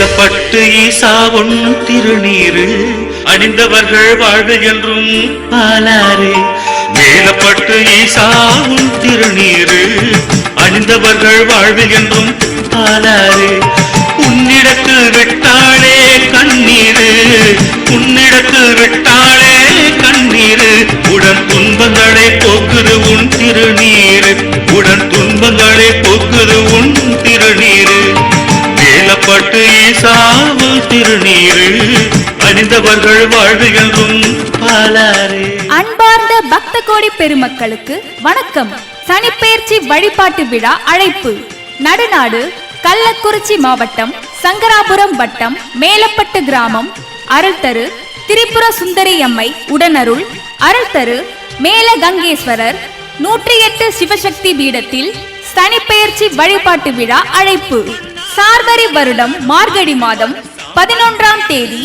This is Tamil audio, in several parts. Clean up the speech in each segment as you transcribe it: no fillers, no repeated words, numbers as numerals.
மேலப்பட்டு ஈசாவுன் திருநீரு அணிந்தவர்கள் வாழ்வு என்றும் பாலாறு. மேலப்பட்டு ஈசாவுன் திருநீரு அணிந்தவர்கள் வாழ்வு என்றும் பாலாறு. உன்னிடத்து விட்டாளே கண்ணீரு, உன்னிடத்து விட்டாளே கண்ணீரு, உடன் துன்பங்களை போக்குது உன் திருநீரு, உடன் துன்பங்களை போக்குது உன் திருநீரு. மேலப்பட்டு ஈசாவு திருநீரு அணிந்தவர்கள் வாழ்வு என்றும் பாலாறு. அன்பார்ந்த பக்த கோடி பெருமக்களுக்கு வணக்கம். சனிப்பெயர்ச்சி வழிபாட்டு விழா அழைப்பு. நடுநாடு கள்ளக்குறிச்சி மாவட்டம் சங்கராபுரம் வட்டம் மேலப்பட்டு கிராமம் அருள்தரு திரிபுர சுந்தரி அம்மை உடனருள் அருள்தரு மேல கங்கேஸ்வரர் 108 சிவசக்தி பீடத்தில் சனிப்பெயர்ச்சி வழிபாட்டு விழா அழைப்பு. சார்வரி வருடம் மார்கழி மாதம் 11ஆம் தேதி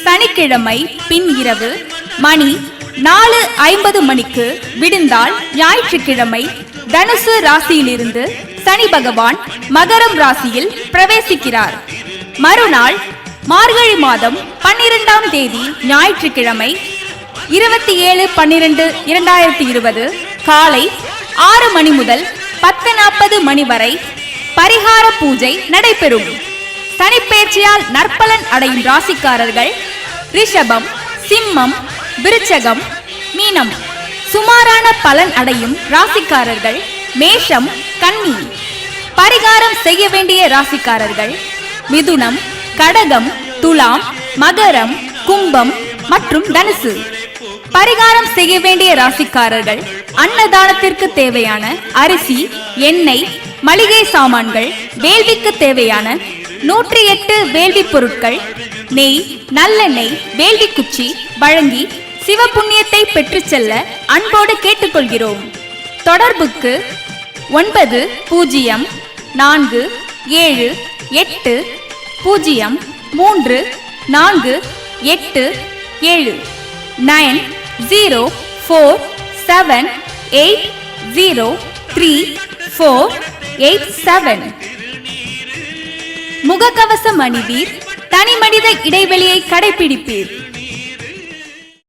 சனிக்கிழமை பின் இரவு மணி 4:50 மணிக்கு விடிந்தால் ஞாயிற்றுக்கிழமை தனுசு ராசியிலிருந்து சனி பகவான் மகரம் ராசியில் பிரவேசிக்கிறார். மறுநாள் மார்கழி மாதம் 12ஆம் தேதி ஞாயிற்றுக்கிழமை 27/12/2020 காலை 6 மணி முதல் 10:40 மணி வரை பரிகார பூஜை நடைபெறும். சனிப்பெயர்ச்சியால் நற்பலன் அடையும் ராசிக்காரர்கள் ரிஷபம், சிம்மம், விருச்சகம், மீனம். சுமாரான பலன் அடையும் ராசிக்காரர்கள் மேஷம், கன்னி. பரிகாரம் செய்ய வேண்டிய ராசிக்காரர்கள் மிதுனம், கடகம், துலாம், மகரம், கும்பம் மற்றும் தனுசு. பரிகாரம் செய்ய வேண்டிய ராசிக்காரர்கள் அன்னதானத்திற்கு தேவையான அரிசி, எண்ணெய், மளிகை சாமான்கள், வேள்விக்கு தேவையான 108 வேள்வி பொருட்கள், நெய், நல்லெண்ணெய், வேள்வி குச்சி வழங்கி சிவபுண்ணியத்தை பெற்று செல்ல அன்போடு கேட்டுக்கொள்கிறோம். தொடர்புக்கு 904748034887 9047803487. முகக்கவசம் அணிவீர், தனி மனித இடைவெளியை கடைபிடிப்பீர்.